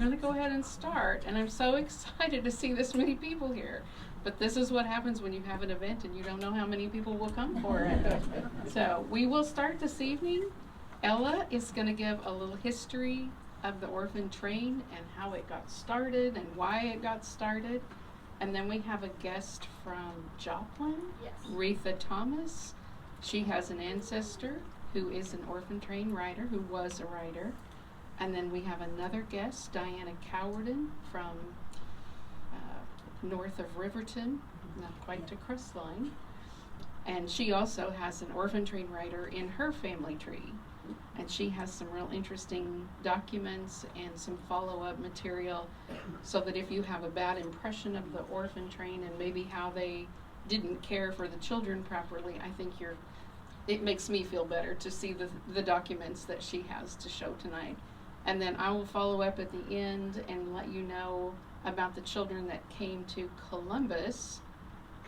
going to go ahead and start. And I'm so excited to see this many people here. But this is what happens when you have an event and you don't know how many people will come for it. So we will start this evening. Ella is going to give a little history of the Ophan Train and how it got started and why it got started. And then we have a guest from Joplin, Yes. Retha Thomas. She has an ancestor who is an Ophan Train rider, who was a rider. And then we have another guest, Diane Cowardin from north of Riverton, not quite to Crestline. And she also has an Ophan Train rider in her family tree. And she has some real interesting documents and some follow-up material so that if you have a bad impression of the Ophan Train and maybe how they didn't care for the children properly, I think it makes me feel better to see the documents that she has to show tonight. And then I will follow up at the end and let you know about the children that came to Columbus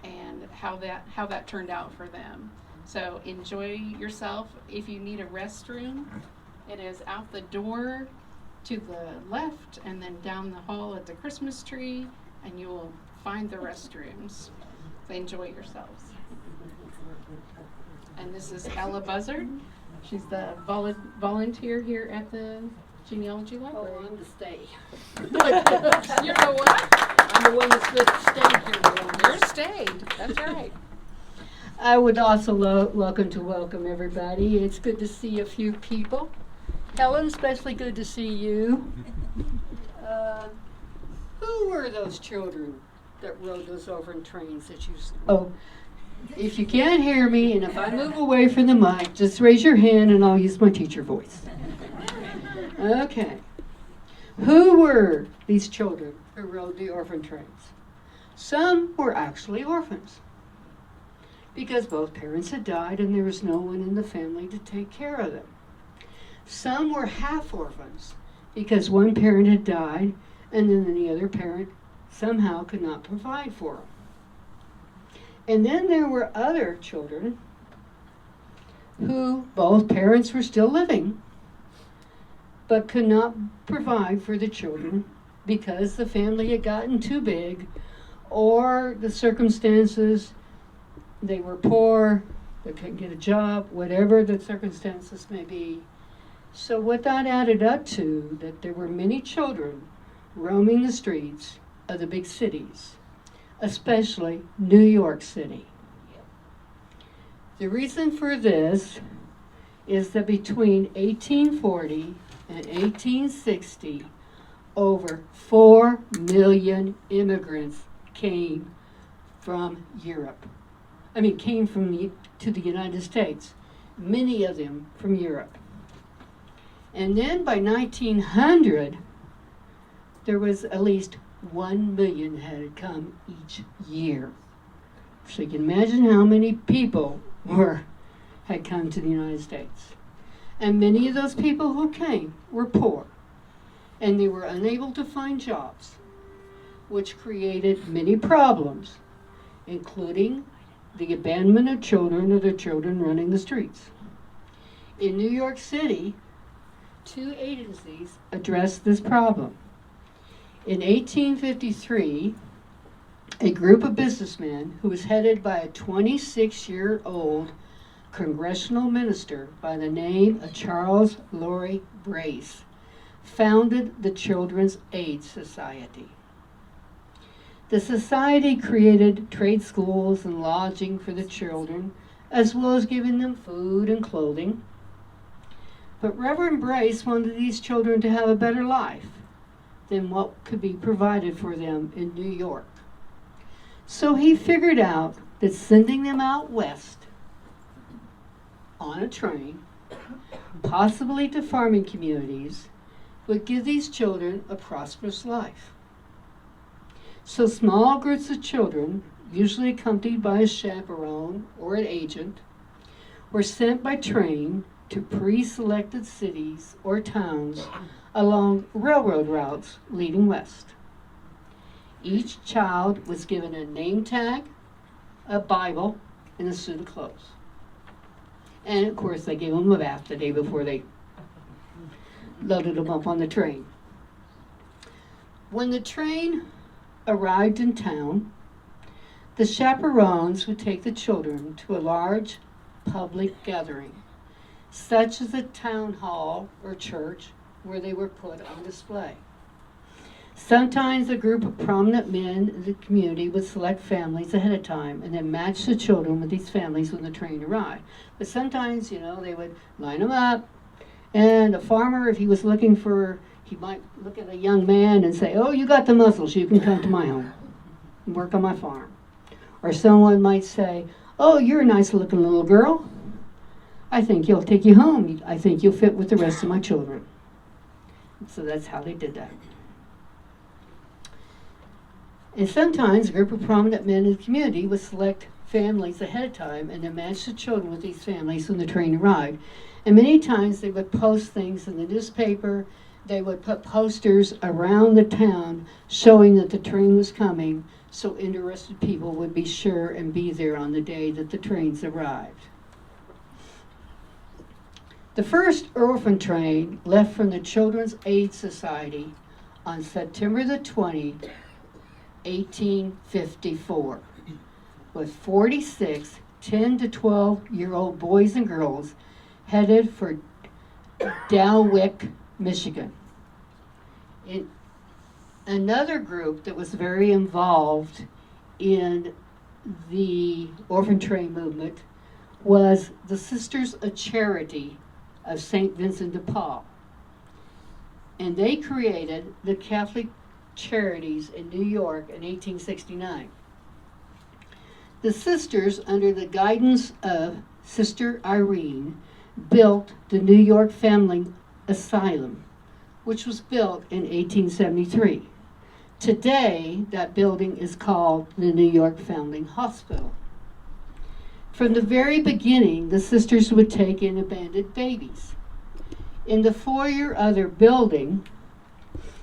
and how that turned out for them. So enjoy yourself. If you need a restroom, it is out the door to the left and then down the hall at the Christmas tree, and you will find the restrooms. So enjoy yourselves. And this is Ella Buzzard. She's the volunteer here at the Genealogy Library. Oh, I'm to stay. You know what? I'm the one that's supposed to stay here. You're stayed. That's right. I would also welcome everybody. It's good to see a few people. Helen, especially good to see you. Who were those children that rode those Ophan trains that you saw? Oh, if you can't hear me and if I move away from the mic, just raise your hand and I'll use my teacher voice. Okay. Who were these children who rode the Ophan trains? Some were actually orphans because both parents had died and there was no one in the family to take care of them. Some were half orphans because one parent had died and then the other parent somehow could not provide for them. And then there were other children who both parents were still living but could not provide for the children because the family had gotten too big or the circumstances, they were poor, they couldn't get a job, whatever the circumstances may be. So what that added up to, that there were many children roaming the streets of the big cities, especially New York City. The reason for this is that between 1840 and 1860, over 4 million immigrants came from Europe. Came to the United States, many of them from Europe. And then by 1900, there was at least 1 million had come each year. So you can imagine how many people had come to the United States. And many of those people who came were poor, and they were unable to find jobs, which created many problems, including the abandonment of children or their children running the streets. In New York City, 2 agencies addressed this problem. In 1853, a group of businessmen who was headed by a 26-year-old congressional minister by the name of Charles Laurie Brace founded the Children's Aid Society. The society created trade schools and lodging for the children, as well as giving them food and clothing. But Reverend Brace wanted these children to have a better life than what could be provided for them in New York. So he figured out that sending them out west on a train, possibly to farming communities, would give these children a prosperous life. So small groups of children, usually accompanied by a chaperone or an agent, were sent by train to pre-selected cities or towns along railroad routes leading west. Each child was given a name tag, a Bible, and a suit of clothes. And of course, they gave them a bath the day before they loaded them up on the train. When the train arrived in town, the chaperones would take the children to a large public gathering, such as a town hall or church, where they were put on display. Sometimes a group of prominent men in the community would select families ahead of time and then match the children with these families when the train arrived. But sometimes, they would line them up, and a farmer, if he was looking for, he might look at a young man and say, "Oh, you got the muscles, you can come to my home and work on my farm." Or someone might say, "Oh, you're a nice looking little girl. I think you'll take you home. I think you'll fit with the rest of my children." So that's how they did that. And sometimes a group of prominent men in the community would select families ahead of time and then match the children with these families when the train arrived. And many times they would post things in the newspaper. They would put posters around the town showing that the train was coming, so interested people would be sure and be there on the day that the trains arrived. The first orphan train left from the Children's Aid Society on September the 20th, 1854, with 46 10 to 12-year-old boys and girls headed for Dalwick, Michigan. Another group that was very involved in the orphan train movement was the Sisters of Charity of St. Vincent de Paul. And they created the Catholic Charities in New York in 1869. The sisters, under the guidance of Sister Irene, built the New York Family Asylum, which was built in 1873. Today, that building is called the New York Family Hospital. From the very beginning, the sisters would take in abandoned babies. In the foyer of their building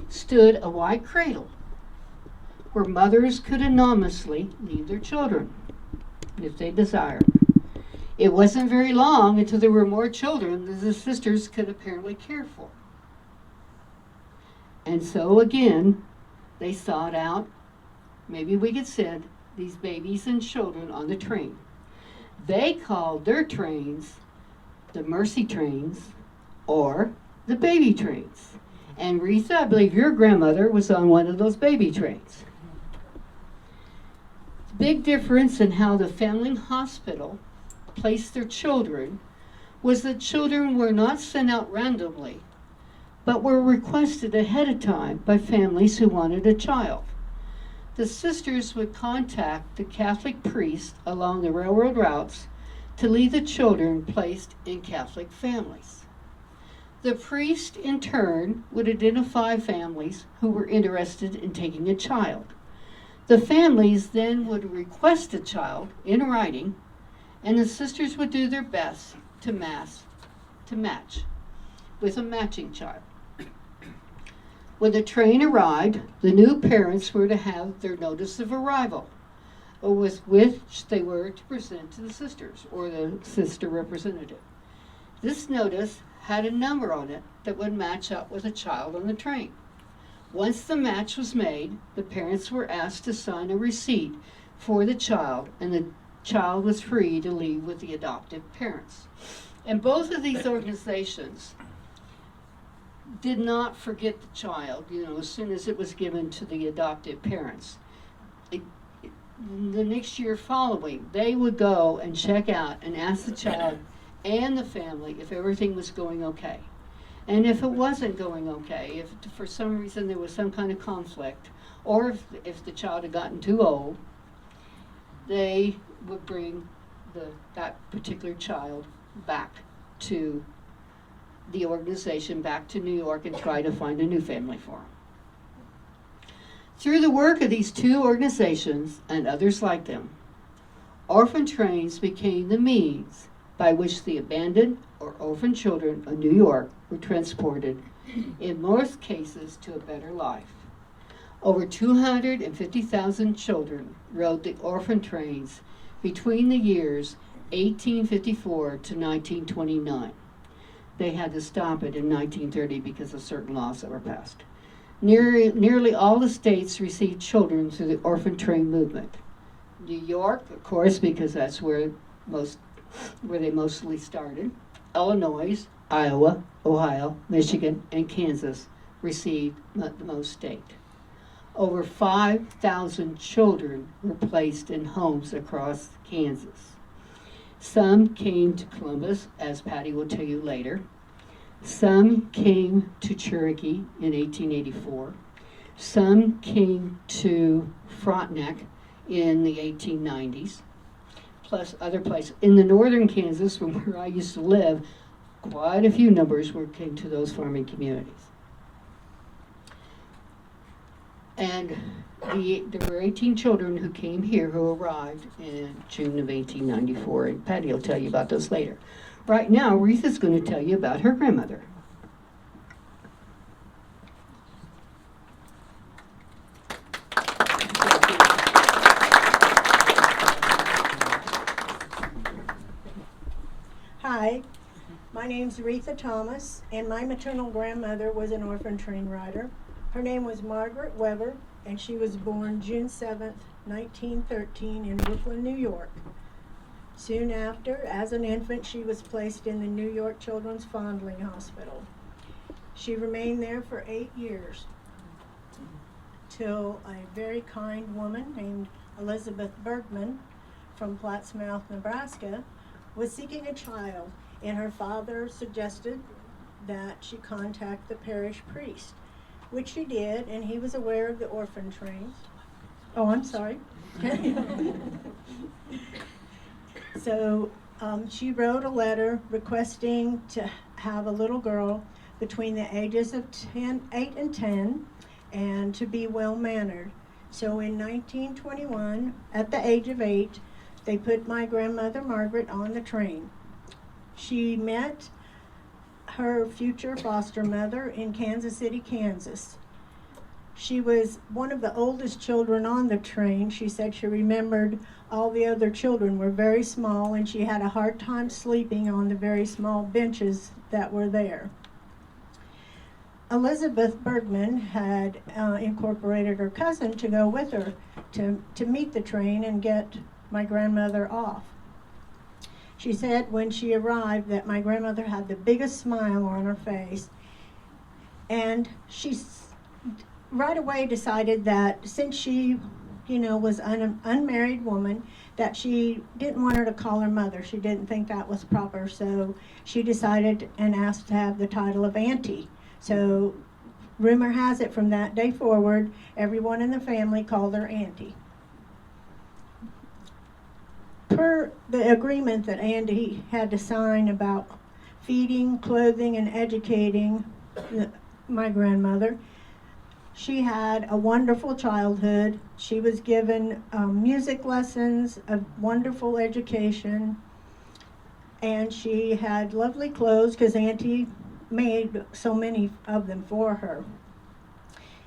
stood a white cradle where mothers could anonymously leave their children if they desired. It wasn't very long until there were more children than the sisters could apparently care for. And so again, they sought out, maybe we could send these babies and children on the train. They called their trains the mercy trains or the baby trains. And Retha, I believe your grandmother was on one of those baby trains. The big difference in how the family hospital placed their children was that children were not sent out randomly, but were requested ahead of time by families who wanted a child. The sisters would contact the Catholic priest along the railroad routes to leave the children placed in Catholic families. The priest, in turn, would identify families who were interested in taking a child. The families then would request a child in writing, and the sisters would do their best to match with a matching child. When the train arrived, the new parents were to have their notice of arrival, with which they were to present to the sisters or the sister representative. This notice had a number on it that would match up with a child on the train. Once the match was made, the parents were asked to sign a receipt for the child, and the child was free to leave with the adoptive parents. And both of these organizations did not forget the child, as soon as it was given to the adoptive parents. The next year following, they would go and check out and ask the child and the family if everything was going okay. And if it wasn't going okay, if for some reason there was some kind of conflict, or if the child had gotten too old, they would bring that particular child back to the organization, back to New York, and try to find a new family for him. Through the work of these two organizations and others like them, orphan trains became the means by which the abandoned or orphan children of New York were transported, in most cases, to a better life. Over 250,000 children rode the orphan trains between the years 1854 to 1929. They had to stop it in 1930 because of certain laws that were passed. Nearly all the states received children through the orphan train movement. New York, of course, because that's where they mostly started. Illinois, Iowa, Ohio, Michigan, and Kansas received the most state. Over 5,000 children were placed in homes across Kansas. Some came to Columbus, as Patti will tell you later. Some came to Cherokee in 1884. Some came to Frontenac in the 1890s, plus other places. In the northern Kansas, from where I used to live, quite a few numbers came to those farming communities. And there were 18 children who came here who arrived in June of 1894, and Patti will tell you about those later. Right now, Retha's going to tell you about her grandmother. Hi, my name's Retha Thomas, and my maternal grandmother was an orphan train rider. Her name was Margaret Weber, and she was born June 7th, 1913 in Brooklyn, New York. Soon after, as an infant, she was placed in the New York Children's Fondling Hospital. She remained there for 8 years, till a very kind woman named Elizabeth Bergman from Plattsmouth, Nebraska, was seeking a child, and her father suggested that she contact the parish priest, which she did, and he was aware of the orphan trains. Oh, I'm sorry. So she wrote a letter requesting to have a little girl between the ages of 8 and 10 and to be well-mannered. So in 1921, at the age of 8, they put my grandmother Margaret on the train. She met her future foster mother in Kansas City, Kansas. She was one of the oldest children on the train. She said she remembered all the other children were very small, and she had a hard time sleeping on the very small benches that were there. Elizabeth Bergman had incorporated her cousin to go with her to meet the train and get my grandmother off. She said when she arrived that my grandmother had the biggest smile on her face, and she right away decided that since she, was an unmarried woman, that she didn't want her to call her mother. She didn't think that was proper, so she decided and asked to have the title of auntie. So rumor has it from that day forward, everyone in the family called her auntie. Per the agreement that Andy had to sign about feeding, clothing, and educating my grandmother, she had a wonderful childhood. She was given music lessons, a wonderful education, and she had lovely clothes because Auntie made so many of them for her.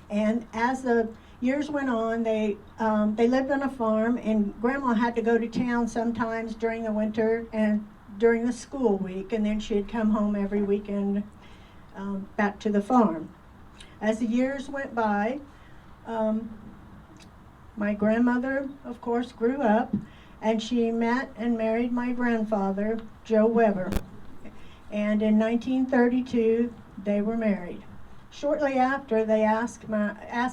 And as the years went on, they lived on a farm, and Grandma had to go to town sometimes during the winter and during the school week, and then she'd come home every weekend back to the farm. As the years went by, my grandmother, of course, grew up, and she met and married my grandfather, Joe Weber. And in 1932, they were married. Shortly after, they asked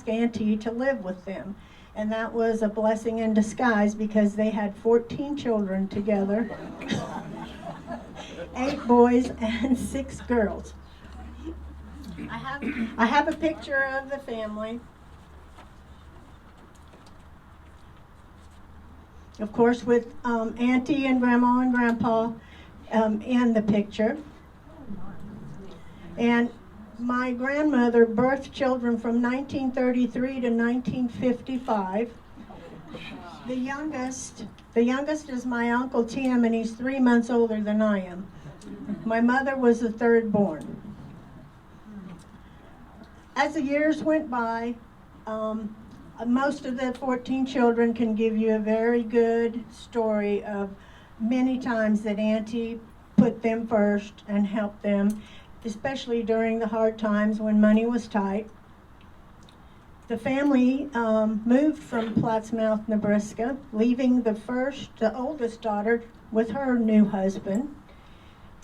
Auntie to live with them, and that was a blessing in disguise because they had 14 children together, 8 boys and 6 girls. I have a picture of the family. Of course, with Auntie and Grandma and Grandpa in the picture. And my grandmother birthed children from 1933 to 1955. The youngest is my Uncle Tim, and he's 3 months older than I am. My mother was the third born. As the years went by, most of the 14 children can give you a very good story of many times that Auntie put them first and helped them, especially during the hard times when money was tight. The family moved from Plattsmouth, Nebraska, leaving the oldest daughter with her new husband.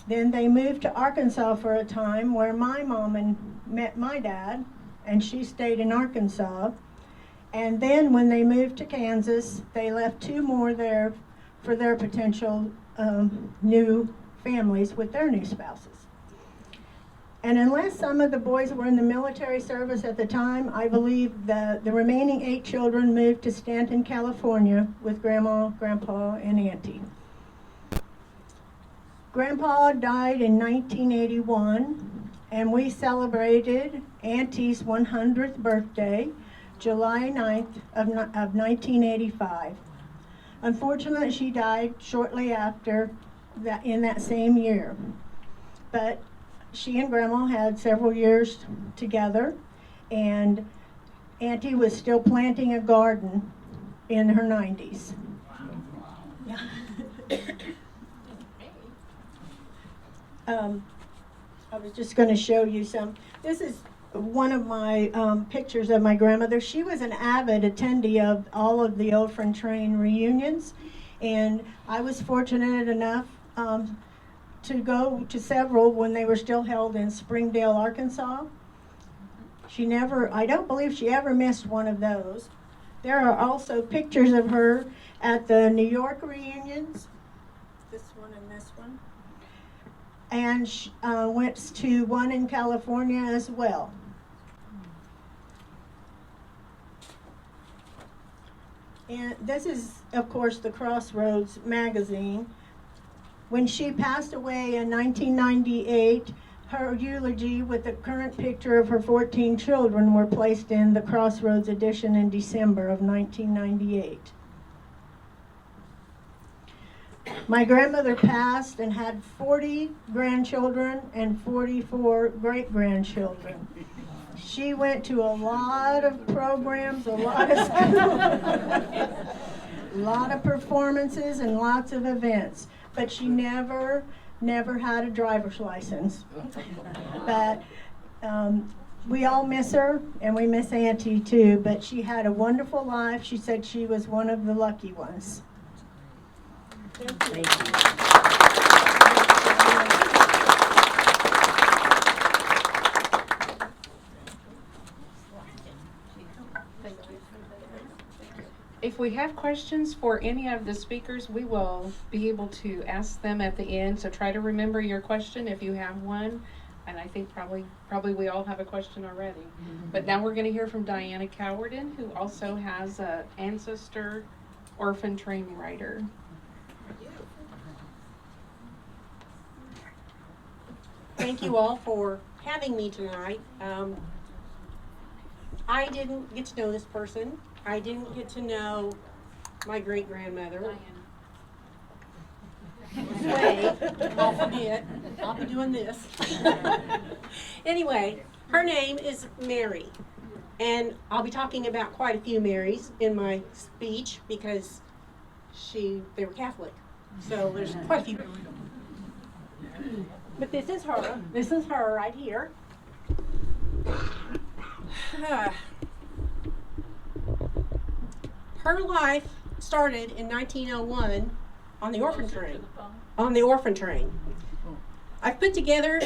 Then they moved to Arkansas for a time, where my mom met my dad, and she stayed in Arkansas. And then when they moved to Kansas, they left 2 more there for their potential new families with their new spouses. And unless some of the boys were in the military service at the time, I believe the remaining 8 children moved to Stanton, California with Grandma, Grandpa, and Auntie. Grandpa died in 1981, and we celebrated Auntie's 100th birthday, July 9th of 1985. Unfortunately, she died shortly after that, in that same year. But she and Grandma had several years together, and Auntie was still planting a garden in her 90s. Yeah. I was just going to show you some. This is one of my pictures of my grandmother. She was an avid attendee of all of the Ophan Train reunions, and I was fortunate enough to go to several when they were still held in Springdale, Arkansas. I don't believe she ever missed one of those. There are also pictures of her at the New York reunions, this one and this one. And she went to one in California as well. And this is, of course, the Crossroads magazine. When she passed away in 1998, her eulogy with the current picture of her 14 children were placed in the Crossroads edition in December of 1998. My grandmother passed and had 40 grandchildren and 44 great-grandchildren. She went to a lot of programs, a lot of a lot of performances and lots of events, but she never had a driver's license. But we all miss her, and we miss Auntie too, but she had a wonderful life. She said she was one of the lucky ones. Thank you. If we have questions for any of the speakers, we will be able to ask them at the end. So try to remember your question if you have one. And I think probably we all have a question already. But now we're going to hear from Diane Cowardin, who also has an ancestor orphan train writer. Thank you all for having me tonight. I didn't get to know this person. I didn't get to know my great-grandmother. Wait, I'll forget. I'll be doing this. Anyway, her name is Mary. And I'll be talking about quite a few Marys in my speech because they were Catholic. So there's quite a few. But this is her. This is her right here. Her life started in 1901 on the orphan train. On the orphan train. I've put together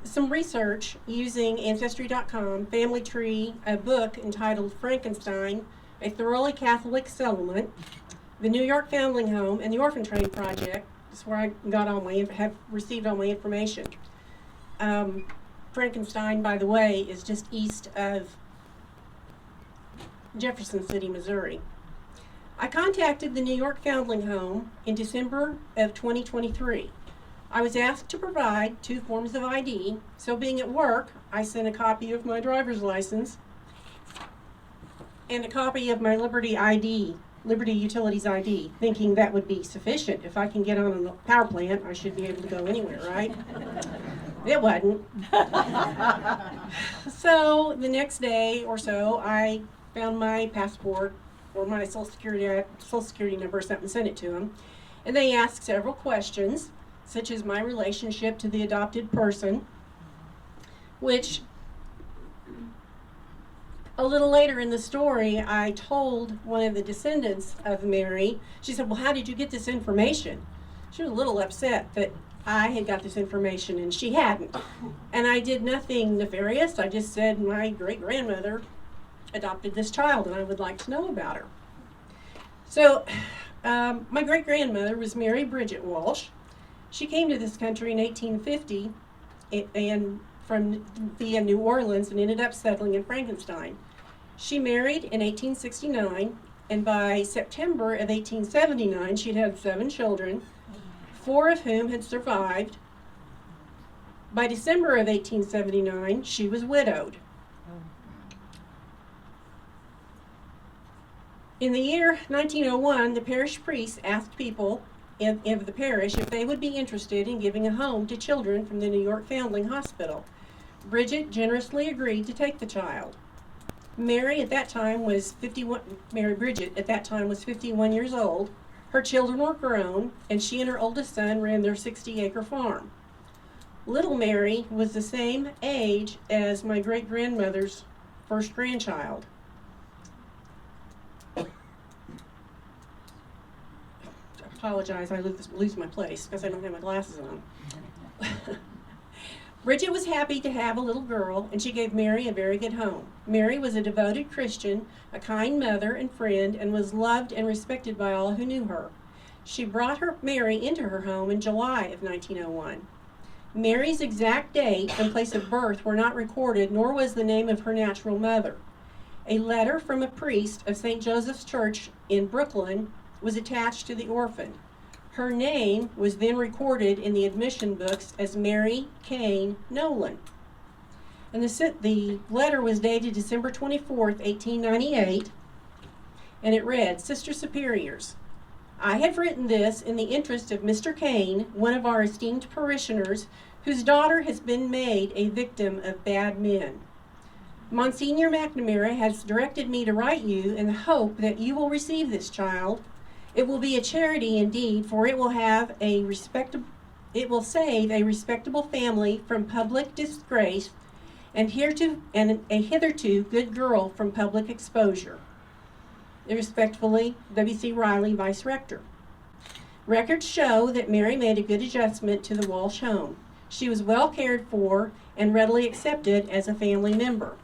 some research using Ancestry.com, Family Tree, a book entitled Frankenstein, A Thoroughly Catholic Settlement, the New York Foundling Home, and the Orphan Train Project. That's where I have received all my information. Frankenstein, by the way, is just east of Jefferson City, Missouri. I contacted the New York Foundling Home in December of 2023. I was asked to provide 2 forms of ID, so being at work, I sent a copy of my driver's license and a copy of my Liberty Utilities ID, thinking that would be sufficient. If I can get on a power plant, I should be able to go anywhere, right? It wasn't. So the next day or so, I found my passport or my social security number or something and sent it to them. And they asked several questions, such as my relationship to the adopted person, which A little later in the story, I told one of the descendants of Mary, she said, well, how did you get this information? She was a little upset that I had got this information and she hadn't. And I did nothing nefarious. I just said my great-grandmother adopted this child and I would like to know about her. So my great-grandmother was Mary Bridget Walsh. She came to this country in 1850 and from via New Orleans and ended up settling in Frankenstein. She married in 1869, and by September of 1879, she'd had 7 children, 4 of whom had survived. By December of 1879, she was widowed. In the year 1901, the parish priest asked people of the parish if they would be interested in giving a home to children from the New York Foundling Hospital. Bridget generously agreed to take the child. Mary Bridget at that time was 51 years old. Her children were grown, and she and her oldest son ran their 60-acre farm. Little Mary was the same age as my great-grandmother's first grandchild. I apologize, I lose my place because I don't have my glasses on. Bridget was happy to have a little girl, and she gave Mary a very good home. Mary was a devoted Christian, a kind mother and friend, and was loved and respected by all who knew her. She brought Mary into her home in July of 1901. Mary's exact date and place of birth were not recorded, nor was the name of her natural mother. A letter from a priest of St. Joseph's Church in Brooklyn was attached to the orphan. Her name was then recorded in the admission books as Mary Kane Nolan. And the letter was dated December 24th, 1898, and it read, Sister Superiors, I have written this in the interest of Mr. Kane, one of our esteemed parishioners, whose daughter has been made a victim of bad men. Monsignor McNamara has directed me to write you in the hope that you will receive this child. It will be a charity indeed, for it will save a respectable family from public disgrace, and a hitherto good girl from public exposure. Respectfully, W.C. Riley, Vice Rector. Records show that Mary made a good adjustment to the Walsh home. She was well cared for and readily accepted as a family member.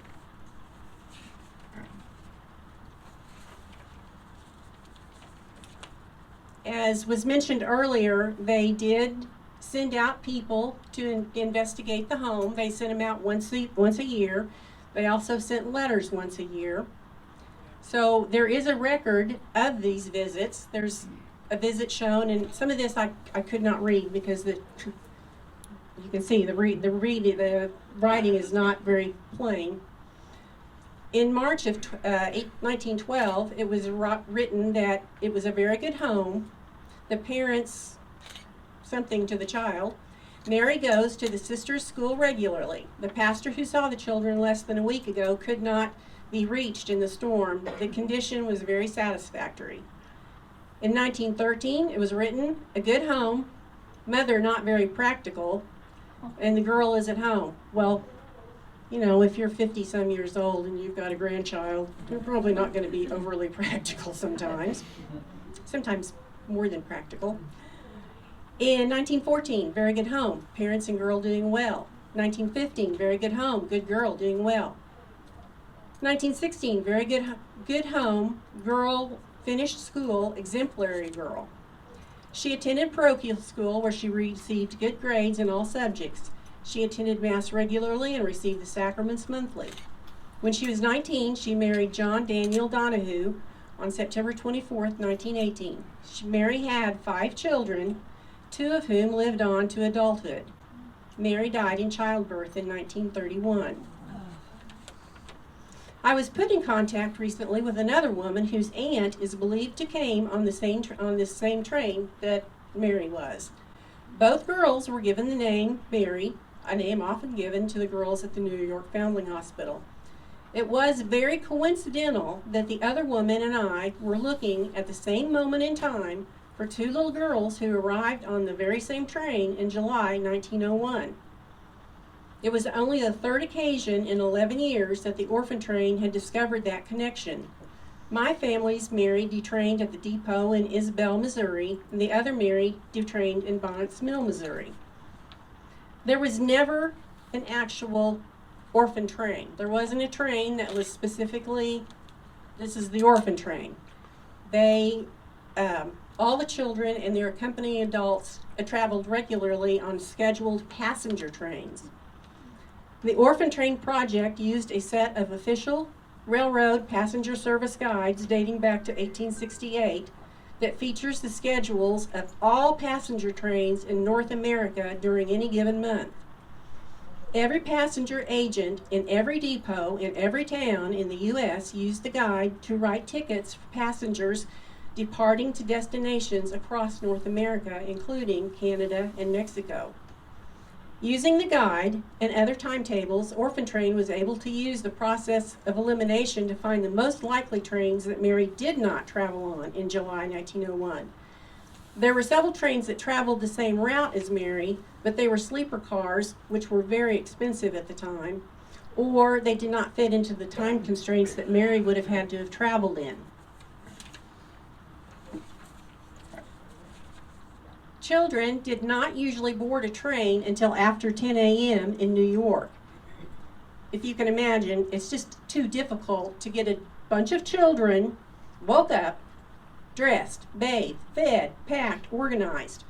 As was mentioned earlier, they did send out people to investigate the home. They sent them out once a year. They also sent letters once a year. So there is a record of these visits. There's a visit shown, and some of this I could not read because you can see the writing is not very plain. In March of 1912, it was written that it was a very good home. The parents, something to the child. Mary goes to the sisters' school regularly. The pastor who saw the children less than a week ago could not be reached in the storm. The condition was very satisfactory. In 1913, it was written, a good home, mother not very practical, and the girl is at home. Well, you know, if you're 50-some years old and you've got a grandchild, you're probably not going to be overly practical sometimes more than practical. In 1914, very good home, parents and girl doing well. 1915, very good home, good girl doing well. 1916, very good home, girl finished school, exemplary girl. She attended parochial school where she received good grades in all subjects. She attended Mass regularly and received the sacraments monthly. When she was 19, she married John Daniel Donahue on September 24th, 1918. Mary had 5 children, 2 of whom lived on to adulthood. Mary died in childbirth in 1931. I was put in contact recently with another woman whose aunt is believed to came on this same train that Mary was. Both girls were given the name Mary, a name often given to the girls at the New York Foundling Hospital. It was very coincidental that the other woman and I were looking at the same moment in time for 2 little girls who arrived on the very same train in July 1901. It was only the third occasion in 11 years that the orphan train had discovered that connection. My family's Mary detrained at the depot in Isabel, Missouri, and the other Mary detrained in Bonnets Mill, Missouri. There was never an actual orphan train. There wasn't a train that was specifically, this is the orphan train. They, all the children and their accompanying adults traveled regularly on scheduled passenger trains. The Orphan Train project used a set of official railroad passenger service guides dating back to 1868 that features the schedules of all passenger trains in North America during any given month. Every passenger agent in every depot in every town in the U.S. used the guide to write tickets for passengers departing to destinations across North America, including Canada and Mexico. Using the guide and other timetables, Orphan Train was able to use the process of elimination to find the most likely trains that Mary did not travel on in July 1901. There were several trains that traveled the same route as Mary, but they were sleeper cars, which were very expensive at the time, or they did not fit into the time constraints that Mary would have had to have traveled in. Children did not usually board a train until after 10 a.m. in New York. If you can imagine, it's just too difficult to get a bunch of children woke up, dressed, bathed, fed, packed, organized,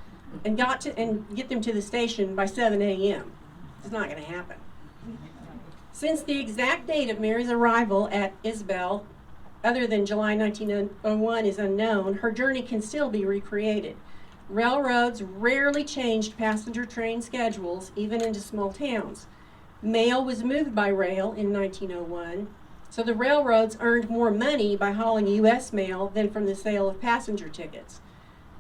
and get them to the station by 7 a.m. It's not going to happen. Since the exact date of Mary's arrival at Isabel, other than July 1901, is unknown, her journey can still be recreated. Railroads rarely changed passenger train schedules, even into small towns. Mail was moved by rail in 1901, so the railroads earned more money by hauling U.S. mail than from the sale of passenger tickets.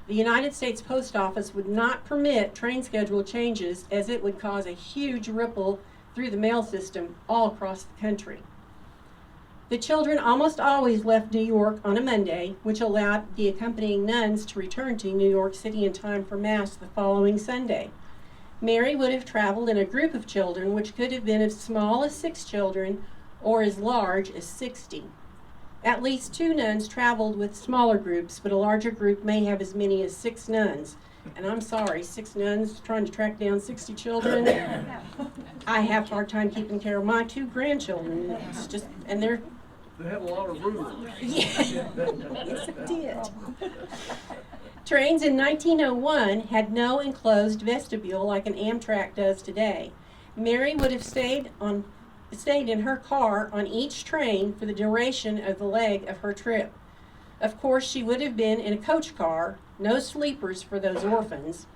The United States Post Office would not permit train schedule changes, as it would cause a huge ripple through the mail system all across the country. The children almost always left New York on a Monday, which allowed the accompanying nuns to return to New York City in time for Mass the following Sunday. Mary would have traveled in a group of children, which could have been as small as 6 children or as large as 60. At least 2 nuns traveled with smaller groups, but a larger group may have as many as 6 nuns. And I'm sorry, 6 nuns trying to track down 60 children. I have a hard time keeping care of my 2 grandchildren. It's just, and they're... They had a lot of room. Yeah, yes, it did. Trains in 1901 had no enclosed vestibule like an Amtrak does today. Mary would have stayed in her car on each train for the duration of the leg of her trip. Of course, she would have been in a coach car, no sleepers for those orphans.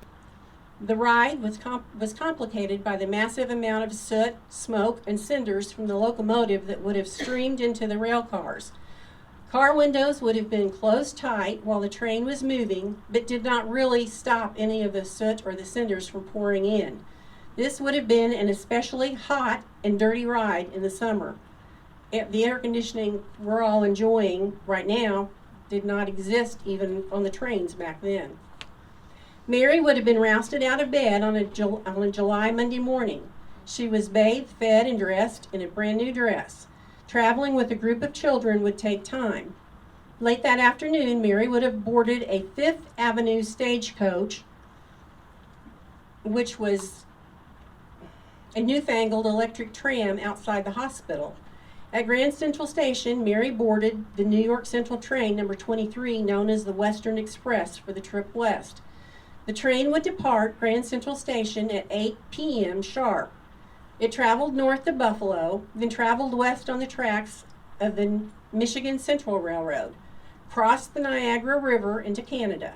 The ride was complicated by the massive amount of soot, smoke, and cinders from the locomotive that would have streamed into the rail cars. Car windows would have been closed tight while the train was moving, but did not really stop any of the soot or the cinders from pouring in. This would have been an especially hot and dirty ride in the summer. The air conditioning we're all enjoying right now did not exist even on the trains back then. Mary would have been rousted out of bed on a July Monday morning. She was bathed, fed, and dressed in a brand new dress. Traveling with a group of children would take time. Late that afternoon, Mary would have boarded a 5th Avenue stagecoach, which was a newfangled electric tram outside the hospital. At Grand Central Station, Mary boarded the New York Central train number 23, known as the Western Express, for the trip west. The train would depart Grand Central Station at 8 p.m. sharp. It traveled north to Buffalo, then traveled west on the tracks of the Michigan Central Railroad, crossed the Niagara River into Canada.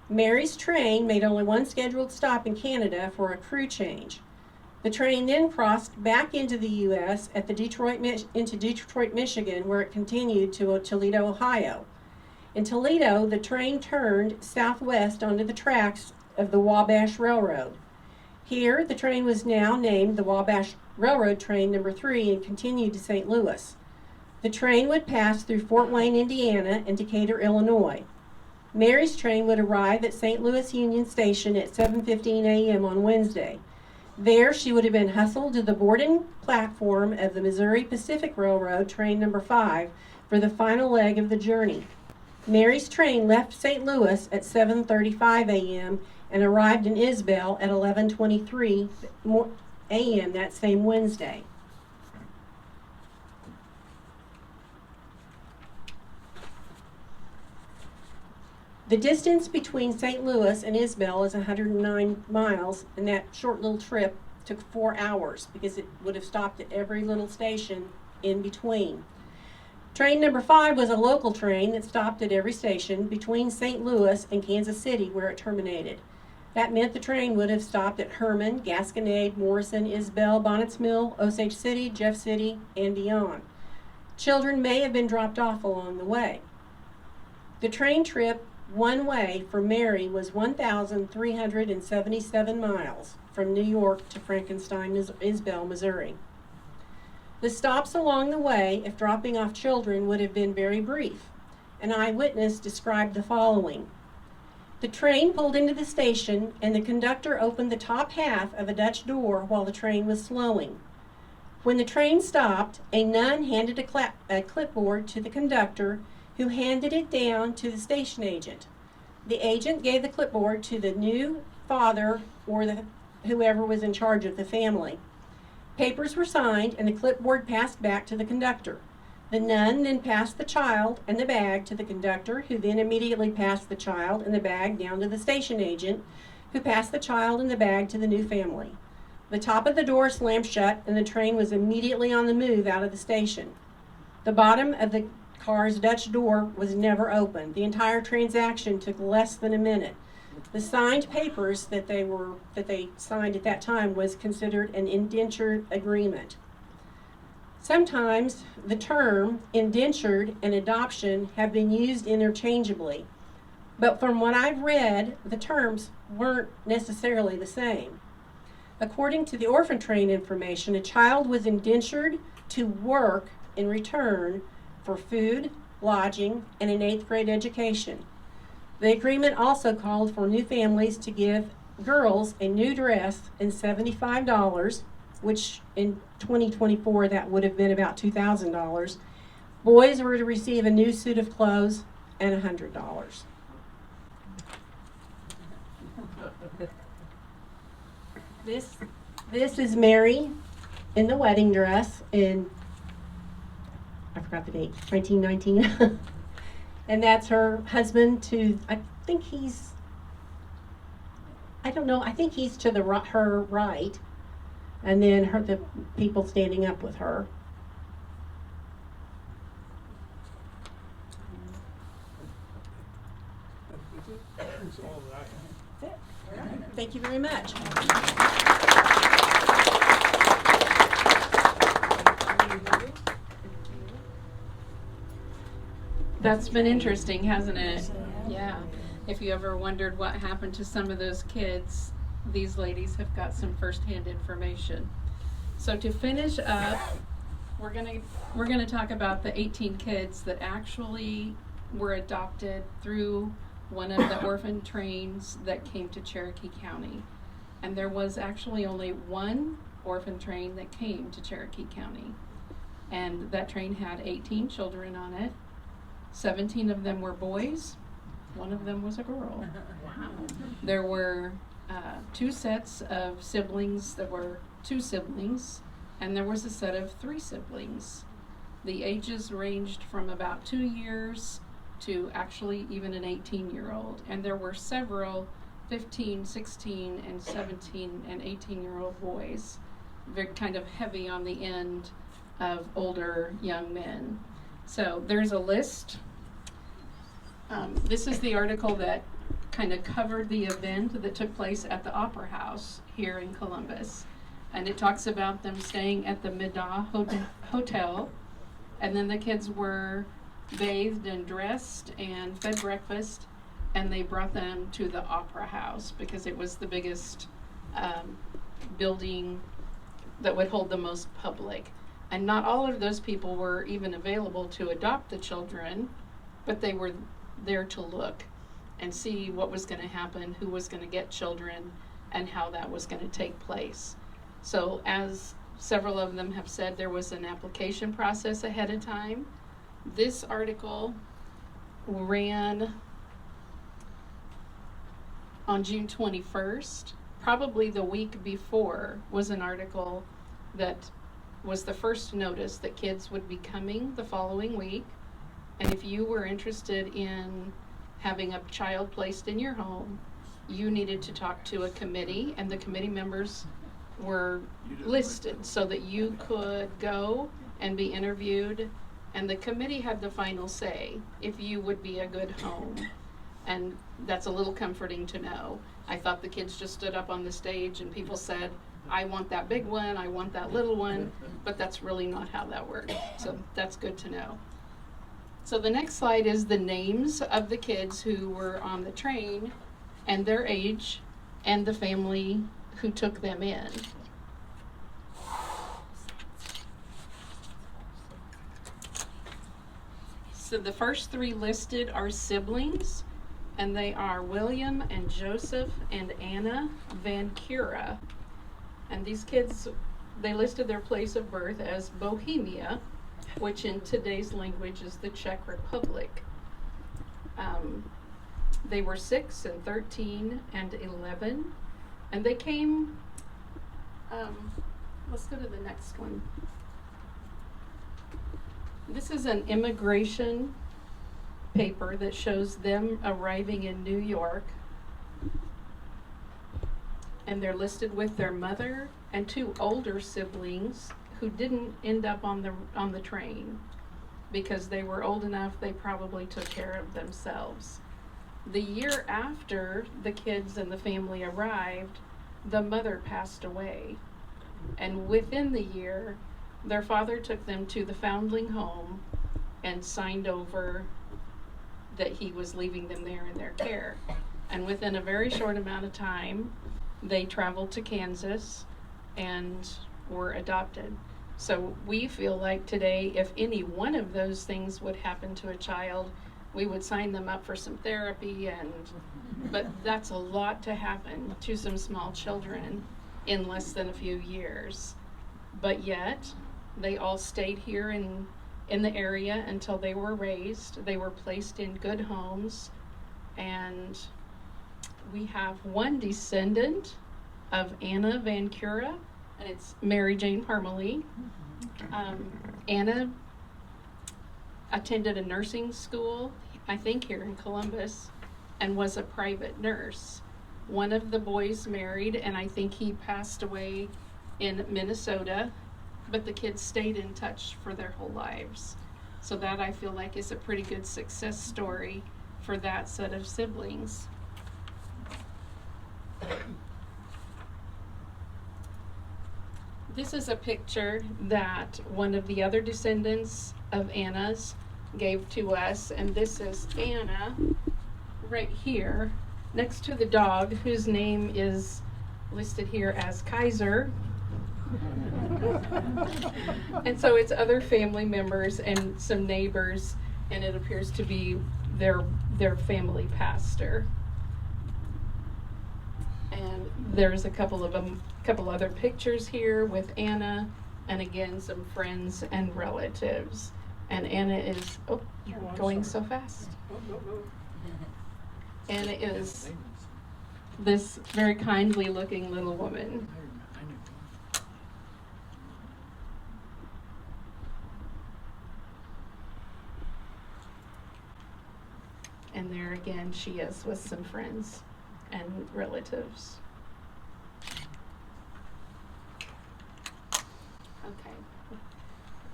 Mary's train made only one scheduled stop in Canada for a crew change. The train then crossed back into the U.S. into Detroit, Michigan, where it continued to Toledo, Ohio. In Toledo, the train turned southwest onto the tracks of the Wabash Railroad. Here, the train was now named the Wabash Railroad Train number 3 and continued to St. Louis. The train would pass through Fort Wayne, Indiana, and Decatur, Illinois. Mary's train would arrive at St. Louis Union Station at 7:15 a.m. on Wednesday. There, she would have been hustled to the boarding platform of the Missouri Pacific Railroad, train number 5, for the final leg of the journey. Mary's train left St. Louis at 7:35 a.m. and arrived in Isbell at 11:23 a.m. that same Wednesday. The distance between St. Louis and Isbell is 109 miles, and that short little trip took 4 hours because it would have stopped at every little station in between. Train number 5 was a local train that stopped at every station between St. Louis and Kansas City where it terminated. That meant the train would have stopped at Herman, Gasconade, Morrison, Isbell, Bonnets Mill, Osage City, Jeff City, and beyond. Children may have been dropped off along the way. The train trip one way for Mary was 1,377 miles from New York to Frankenstein, Isbell, Missouri. The stops along the way, if dropping off children, would have been very brief. An eyewitness described the following. The train pulled into the station and the conductor opened the top half of a Dutch door while the train was slowing. When the train stopped, a nun handed a clipboard to the conductor, who handed it down to the station agent. The agent gave the clipboard to the new father or whoever was in charge of the family. Papers were signed and the clipboard passed back to the conductor. The nun then passed the child and the bag to the conductor, who then immediately passed the child and the bag down to the station agent, who passed the child and the bag to the new family. The top of the door slammed shut and the train was immediately on the move out of the station. The bottom of the car's Dutch door was never opened. The entire transaction took less than a minute. The signed papers that they signed at that time was considered an indentured agreement. Sometimes the term indentured and adoption have been used interchangeably, but from what I've read, the terms weren't necessarily the same. According to the Orphan Train information, a child was indentured to work in return for food, lodging, and an 8th grade education. The agreement also called for new families to give girls a new dress and $75, which in 2024 that would have been about $2,000. Boys were to receive a new suit of clothes and $100. This is Mary in the wedding dress in, I forgot the date, 1919. And that's her husband I think he's to her right. And then the people standing up with her. That's all that I have. That's it. All right. Thank you very much. That's been interesting, hasn't it? Yeah. If you ever wondered what happened to some of those kids, these ladies have got some first-hand information. So to finish up, we're gonna talk about the 18 kids that actually were adopted through one of the orphan trains that came to Cherokee County. And there was actually only one orphan train that came to Cherokee County. And that train had 18 children on it. 17 of them were boys. One of them was a girl. Wow. There were 2 sets of siblings. There were 2 siblings, and there was a set of 3 siblings. The ages ranged from about 2 years to actually even an 18-year-old. And there were several 15, 16, and 17 and 18-year-old boys. Very kind of heavy on the end of older young men. So there's a list. This is the article that kind of covered the event that took place at the Opera House here in Columbus. And it talks about them staying at the Middaugh Hotel. And then the kids were bathed and dressed and fed breakfast. And they brought them to the Opera House because it was the biggest building that would hold the most public. And not all of those people were even available to adopt the children, but they were there to look and see what was going to happen, who was going to get children, and how that was going to take place. So as several of them have said, there was an application process ahead of time. This article ran on June 21st. Probably the week before was an article that was the first notice that kids would be coming the following week. And if you were interested in having a child placed in your home, you needed to talk to a committee, and the committee members were listed so that you could go and be interviewed, and the committee had the final say if you would be a good home. And that's a little comforting to know. I thought the kids just stood up on the stage and people said, I want that big one, I want that little one, but that's really not how that works. So that's good to know. So the next slide is the names of the kids who were on the train and their age and the family who took them in. So the first three listed are siblings, and they are William and Joseph and Anna Van Cura. And these kids, they listed their place of birth as Bohemia, which in today's language is the Czech Republic. They were 6 and 13 and 11, and they came, let's go to the next one. This is an immigration paper that shows them arriving in New York, and they're listed with their mother and 2 older siblings who didn't end up on the train because they were old enough they probably took care of themselves. The year after the kids and the family arrived, the mother passed away, and within the year their father took them to the foundling home and signed over that he was leaving them there in their care. And within a very short amount of time, they traveled to Kansas and were adopted. So we feel like today, if any one of those things would happen to a child, we would sign them up for some therapy, but that's a lot to happen to some small children in less than a few years. But yet, they all stayed here in the area until they were raised. They were placed in good homes, and we have one descendant of Anna Van Cura, and it's Mary Jane Parmalee. Anna attended a nursing school, I think here in Columbus, and was a private nurse. One of the boys married, and I think he passed away in Minnesota, but the kids stayed in touch for their whole lives. So that, I feel like, is a pretty good success story for that set of siblings. This is a picture that one of the other descendants of Anna's gave to us, and this is Anna right here next to the dog, whose name is listed here as Kaiser. And so it's other family members and some neighbors, and it appears to be their family pastor. And there's a couple other pictures here with Anna, and again some friends and relatives. And Anna is going so fast. Anna is this very kindly looking little woman. And there again she is with some friends and relatives. Okay.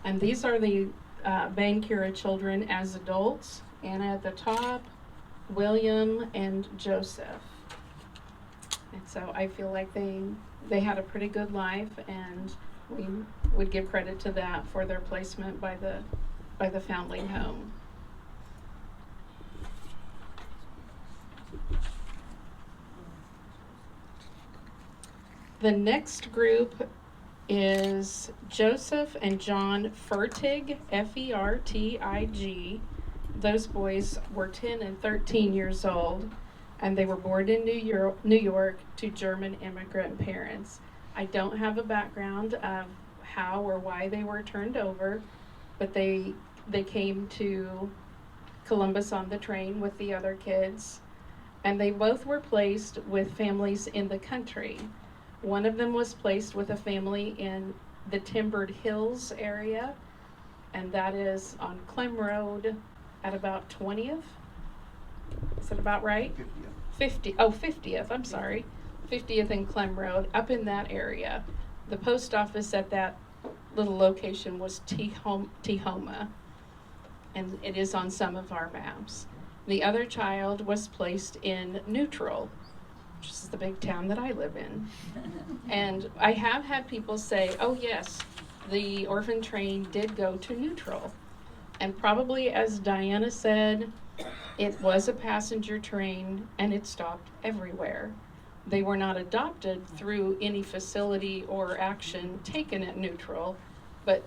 And these are the Van Cura children as adults. Anna at the top, William, and Joseph. And so I feel like they had a pretty good life, and we would give credit to that for their placement by the foundling home. The next group is Joseph and John Fertig, Fertig. Those boys were 10 and 13 years old, and they were born in New York to German immigrant parents. I don't have a background of how or why they were turned over, but they came to Columbus on the train with the other kids, and they both were placed with families in the country. One of them was placed with a family in the Timbered Hills area, and that is on Clem Road at about 20th. Is that about right? 50th, I'm sorry. 50th and Clem Road, up in that area. The post office at that little location was Tehoma, and it is on some of our maps. The other child was placed in Neutral, which is the big town that I live in. And I have had people say, oh yes, the orphan train did go to Neutral. And probably, as Diana said, it was a passenger train and it stopped everywhere. They were not adopted through any facility or action taken at Neutral, but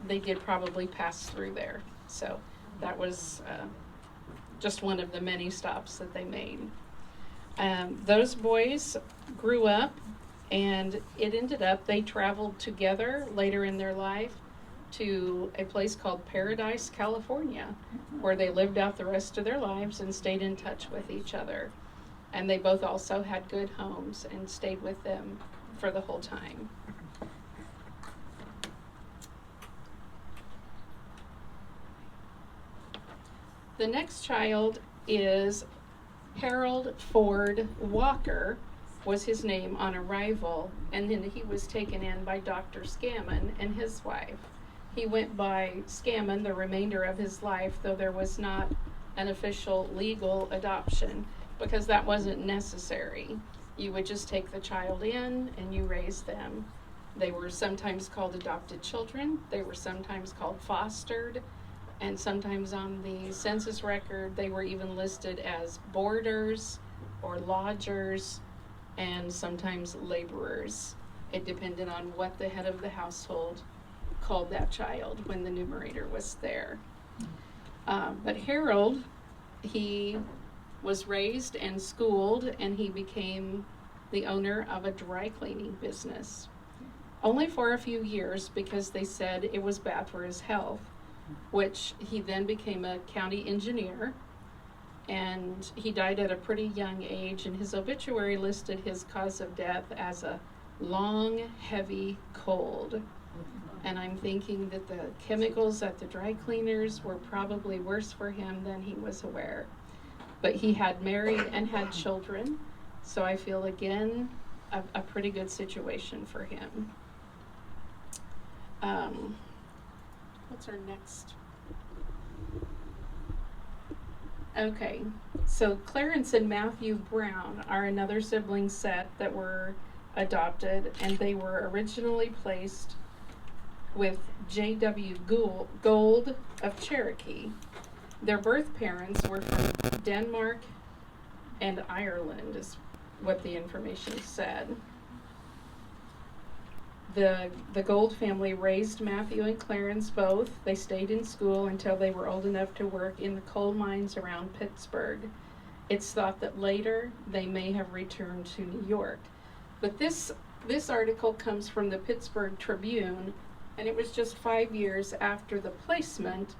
they did probably pass through there. So that was just one of the many stops that they made. Those boys grew up, and it ended up they traveled together later in their life to a place called Paradise, California, where they lived out the rest of their lives and stayed in touch with each other. And they both also had good homes and stayed with them for the whole time. The next child is Harold Ford Walker, was his name on arrival, and then he was taken in by Dr. Scammon and his wife. He went by Scammon the remainder of his life, though there was not an official legal adoption, because that wasn't necessary. You would just take the child in and you raise them. They were sometimes called adopted children, they were sometimes called fostered, and sometimes on the census record they were even listed as boarders or lodgers, and sometimes laborers. It depended on what the head of the household called that child when the numerator was there. But Harold, he was raised and schooled, and he became the owner of a dry cleaning business. Only for a few years, because they said it was bad for his health, which he then became a county engineer, and he died at a pretty young age, and his obituary listed his cause of death as a long, heavy cold. And I'm thinking that the chemicals at the dry cleaners were probably worse for him than he was aware. But he had married and had children, so I feel again a pretty good situation for him. What's our next? Okay, so Clarence and Matthew Brown are another sibling set that were adopted, and they were originally placed with J.W. Gold of Cherokee. Their birth parents were from Denmark and Ireland, is what the information said. The Gold family raised Matthew and Clarence both. They stayed in school until they were old enough to work in the coal mines around Pittsburgh. It's thought that later they may have returned to New York. But this article comes from the Pittsburgh Tribune, and it was just 5 years after the placement,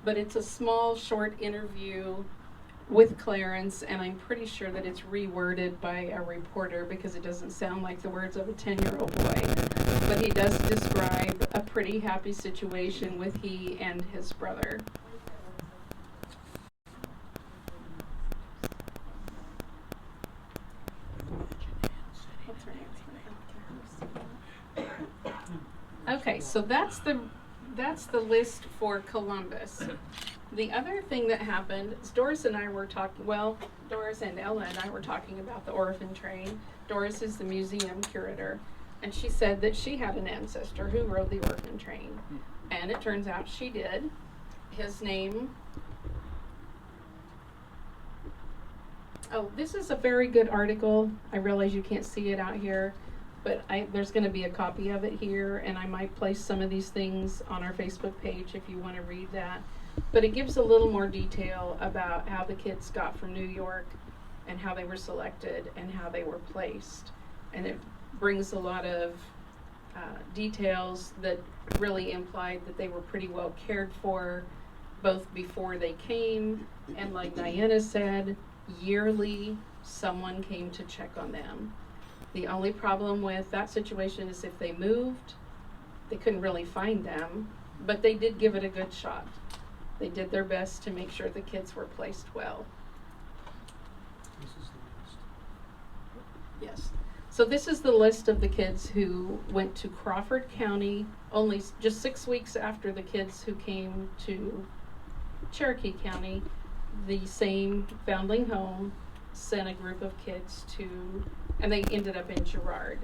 but it's a small, short interview with Clarence, and I'm pretty sure that it's reworded by a reporter because it doesn't sound like the words of a 10-year-old boy. But he does describe a pretty happy situation with he and his brother. Okay, so that's the list for Columbus. The other thing that happened is Doris and Ella and I were talking about the orphan train. Doris is the museum curator, and she said that she had an ancestor who rode the orphan train, and it turns out she did. His name, this is a very good article. I realize you can't see it out here, but there's going to be a copy of it here, and I might place some of these things on our Facebook page if you want to read that. But it gives a little more detail about how the kids got from New York and how they were selected and how they were placed. And brings a lot of details that really implied that they were pretty well cared for, both before they came, and like Diana said, yearly someone came to check on them. The only problem with that situation is if they moved, they couldn't really find them, but they did give it a good shot. They did their best to make sure the kids were placed well. This is the list. Yes. So this is the list of the kids who went to Crawford County only just 6 weeks after the kids who came to Cherokee County. The same foundling home sent a group of kids to, and they ended up in Girard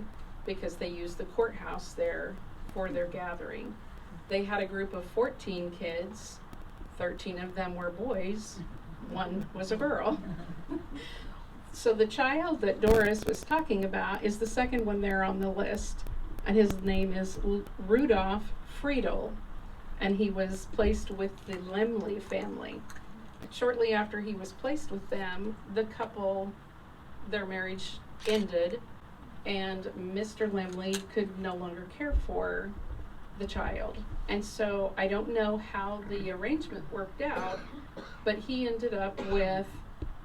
because they used the courthouse there for their gathering. They had a group of 14 kids, 13 of them were boys, 1 was a girl. So the child that Doris was talking about is the second one there on the list, and his name is Rudolph Friedel, and he was placed with the Lemley family. Shortly after he was placed with them, the couple, their marriage ended, and Mr. Lemley could no longer care for the child. And so I don't know how the arrangement worked out, but he ended up with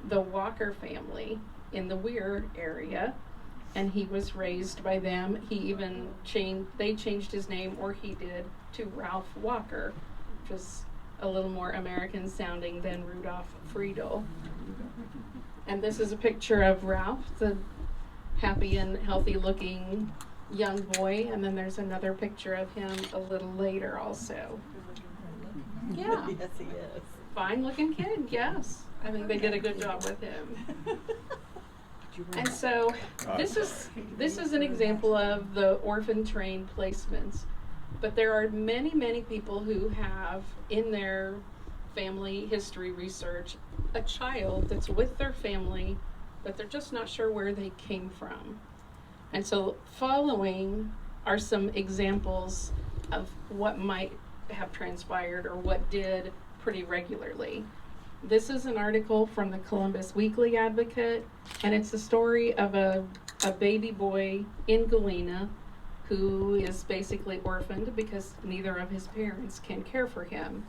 the Walker family in the Weir area, and he was raised by them. He even they changed his name, or he did, to Ralph Walker, which was a little more American sounding than Rudolph Friedel. And this is a picture of Ralph, the happy and healthy looking young boy, and then there's another picture of him a little later also. Yeah. Yes, he is. Fine looking kid, yes. I think they did a good job with him. And so this is an example of the orphan train placements. But there are many, many people who have in their family history research a child that's with their family, but they're just not sure where they came from. And so following are some examples of what might have transpired or what did pretty regularly. This is an article from the Columbus Weekly Advocate, and it's the story of a baby boy in Galena who is basically orphaned because neither of his parents can care for him.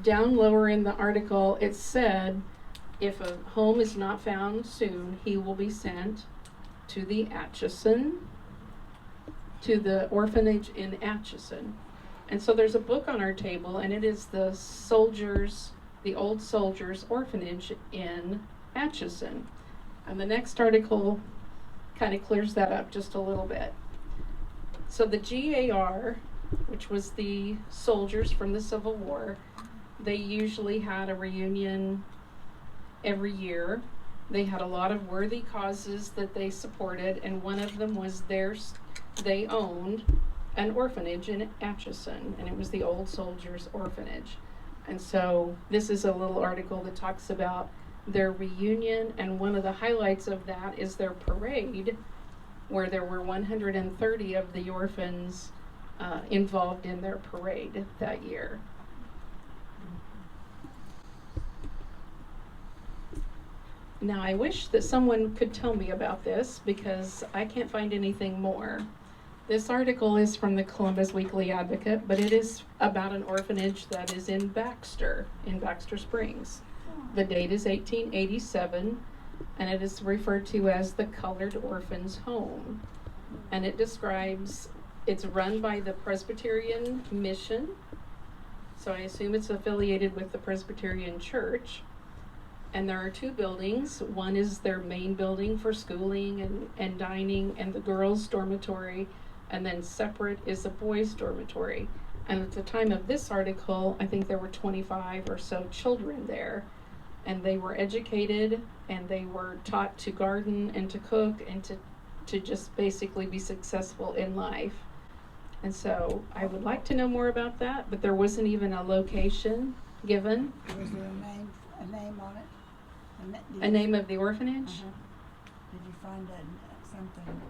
Down lower in the article, it said, if a home is not found soon, he will be sent to the Atchison, to the orphanage in Atchison. And so there's a book on our table, and it is the Old Soldiers Orphanage in Atchison. And the next article kind of clears that up just a little bit. So the GAR, which was the soldiers from the Civil War, they usually had a reunion every year. They had a lot of worthy causes that they supported, and one of them was they owned an orphanage in Atchison, and it was the Old Soldiers Orphanage. And so this is a little article that talks about their reunion, and one of the highlights of that is their parade, where there were 130 of the orphans involved in their parade that year. Now I wish that someone could tell me about this because I can't find anything more. This article is from the Columbus Weekly Advocate, but it is about an orphanage that is in Baxter Springs. The date is 1887, and it is referred to as the Colored Orphans Home. And it describes, it's run by the Presbyterian Mission, so I assume it's affiliated with the Presbyterian Church. And there are 2 buildings. One is their main building for schooling and dining and the girls' dormitory, and then separate is a boys' dormitory. And at the time of this article, I think there were 25 or so children there. And they were educated, and they were taught to garden and to cook and to just basically be successful in life. And so I would like to know more about that, but there wasn't even a location given. Was there a name on it? A name of the orphanage? Did you find something?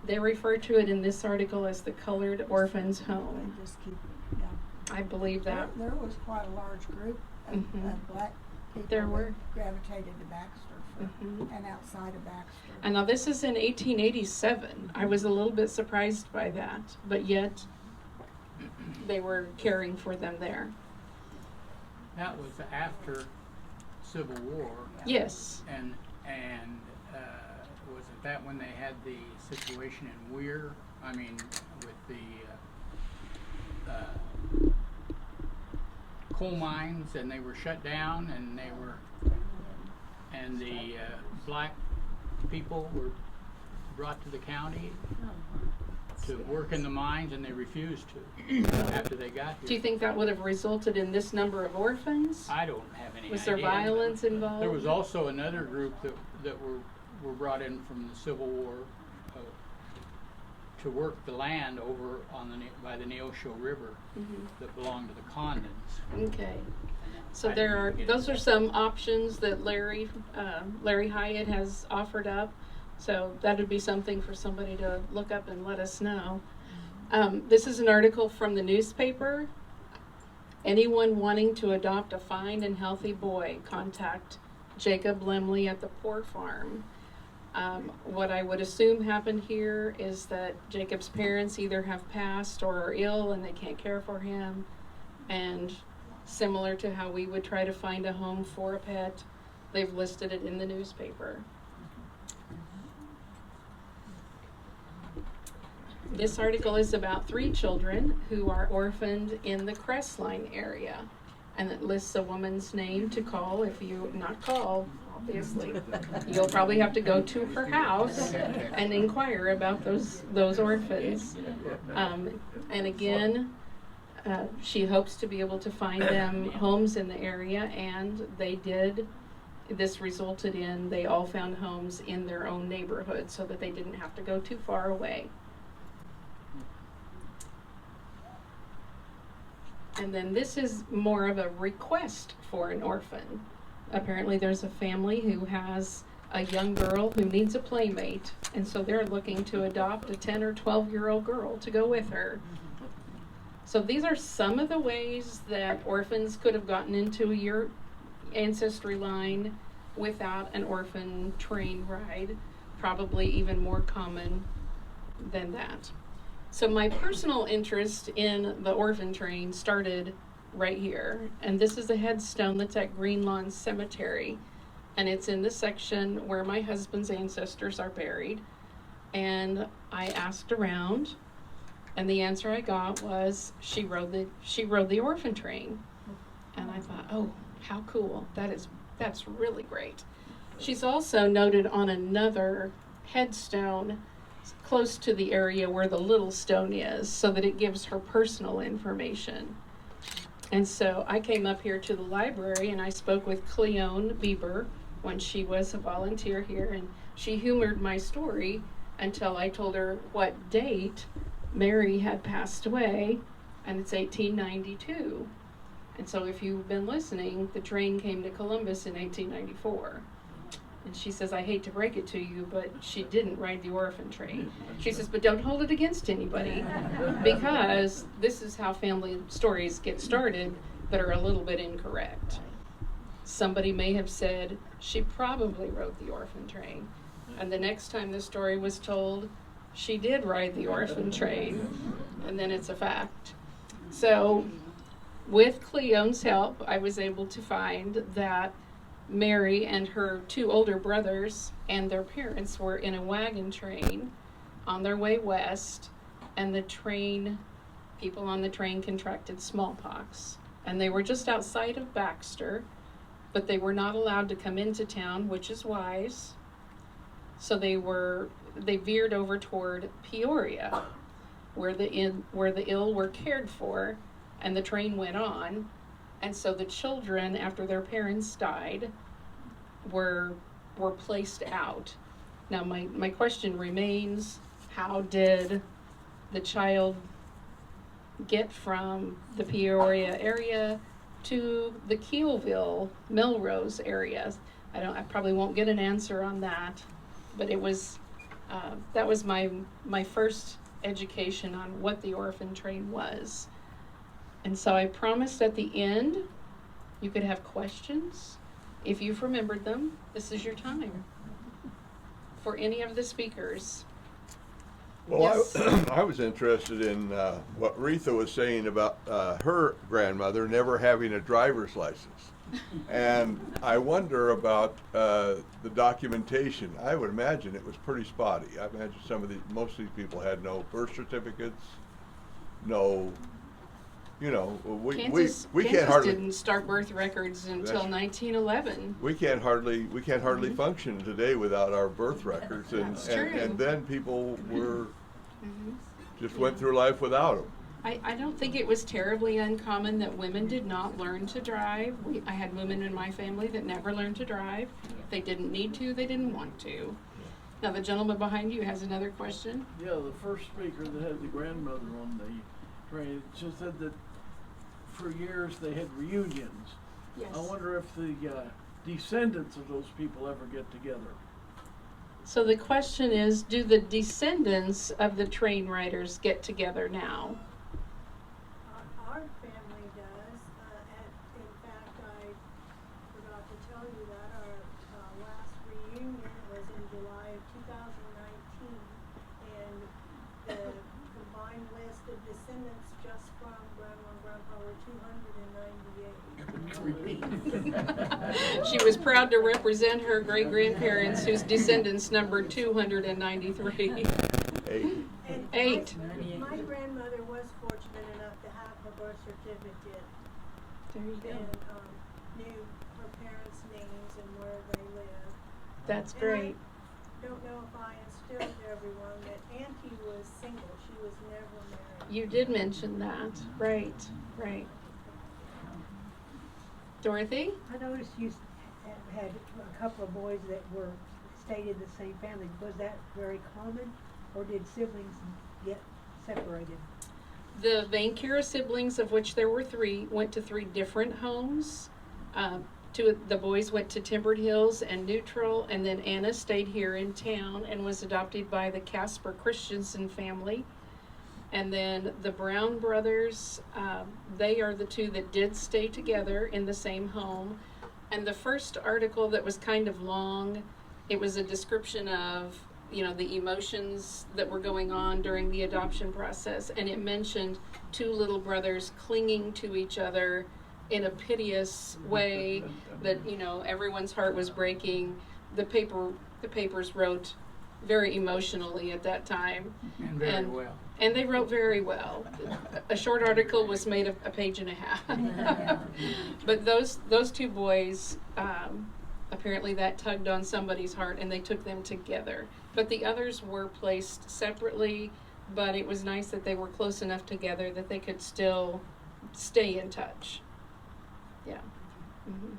They refer to it in this article as the Colored Orphans Home. They just keep it, yeah. I believe that. There was quite a large group of black people There that were. gravitated to Baxter Mhm. and outside of Baxter. And now this is in 1887. I was a little bit surprised by that, but yet they were caring for them there. That was after Civil War, Yes. and wasn't that when they had the situation in Weir? I mean, with the coal mines, and they were shut down, and the black people were brought to the county to work in the mines, and they refused to after they got here. Do you think that would have resulted in this number of orphans? I don't have any Was idea. there violence involved? There was also another group that were brought in from the Civil War to work the land over by the Neosho River Mhm. that belonged to the Condons. Okay. So I there didn't are, get those into are that. some options that Larry Hyatt has offered up. So that would be something for somebody to look up and let us know. This is an article from the newspaper. Anyone wanting to adopt a fine and healthy boy, contact Jacob Lemley at the Poor Farm. What I would assume happened here is that Jacob's parents either have passed or are ill and they can't care for him. And similar to how we would try to find a home for a pet, they've listed it in the newspaper. This article is about 3 children who are orphaned in the Crestline area. And it lists a woman's name to call if you, not call, obviously. You'll probably have to go to her house and inquire about those orphans. And again, she hopes to be able to find them homes in the area, and they did. This resulted in they all found homes in their own neighborhood so that they didn't have to go too far away. And then this is more of a request for an orphan. Apparently there's a family who has a young girl who needs a playmate, and so they're looking to adopt a 10 or 12-year-old girl to go with her. So these are some of the ways that orphans could have gotten into your ancestry line without an orphan train ride, probably even more common than that. So my personal interest in the orphan train started right here, and this is a headstone that's at Green Lawn Cemetery, and it's in the section where my husband's ancestors are buried. And I asked around, and the answer I got was she rode the orphan train. And I thought, oh, how cool. That's really great. She's also noted on another headstone close to the area where the little stone is, so that it gives her personal information. And so I came up here to the library and I spoke with Cleone Bieber when she was a volunteer here, and she humored my story until I told her what date Mary had passed away, and it's 1892. And so if you've been listening, the train came to Columbus in 1894. And she says, I hate to break it to you, but she didn't ride the orphan train. She says, but don't hold it against anybody, because this is how family stories get started that are a little bit incorrect. Somebody may have said, she probably rode the orphan train. And the next time the story was told, she did ride the orphan train. And then it's a fact. So with Cleone's help, I was able to find that Mary and her 2 older brothers and their parents were in a wagon train on their way west, and people on the train contracted smallpox. And they were just outside of Baxter, but they were not allowed to come into town, which is wise. So they veered over toward Peoria, where the ill were cared for, and the train went on. And so the children, after their parents died, were placed out. Now my question remains, how did the child get from the Peoria area to the Keelville, Melrose area? I probably won't get an answer on that, but it was that was my first education on what the orphan train was. And so I promised at the end you could have questions, If you've remembered them, this is your time. For any of the speakers. Well, Yes. I was interested in what Retha was saying about her grandmother never having a driver's license. And I wonder about the documentation. I would imagine it was pretty spotty. I imagine most of these people had no birth certificates, no, we Kansas can't hardly didn't start birth records until That's- 1911. we can't hardly function today without our birth records, and That's and, true. and then people were Mhm. just went through life without them. I don't think it was terribly uncommon that women did not learn to drive. I had women in my family that never learned to drive. They didn't need to, they didn't want to. Now the gentleman behind you has another question. Yeah, the first speaker that had the grandmother on the train just said that for years they had reunions. Yes. I wonder if the descendants of those people ever get together. So the question is, do the descendants of the train riders get together now? Our family does. In fact, I forgot to tell you that our last reunion was in July of 2019, and the combined list of descendants just from Grandma and Grandpa were 298. She was proud to represent her great-grandparents whose descendants numbered 293. Hey, And 8. My grandmother was fortunate enough to have her birth certificate There you go. and knew her parents' names and where they lived. That's And great. I don't know if I instilled to everyone that Auntie was single. She was never married. You did mention that. Right, right. Dorothy? I noticed you had a couple of boys that stayed in the same family. Was that very common, or did siblings get separated? The Vancouver siblings, of which there were 3, went to 3 different homes. The boys went to Timbered Hills and Neutral, and then Anna stayed here in town and was adopted by the Casper Christensen family. And then the Brown brothers, they are the 2 that did stay together in the same home. And the first article that was kind of long, it was a description of, the emotions that were going on during the adoption process. And it mentioned 2 little brothers clinging to each other in a piteous way that, everyone's heart was breaking. The papers wrote very emotionally at that time. And very well. And they wrote very well. A short article was made of a page and a half. But those 2 boys, apparently that tugged on somebody's heart and they took them together. But the others were placed separately, but it was nice that they were close enough together that they could still stay in touch. Yeah. Mm-hmm.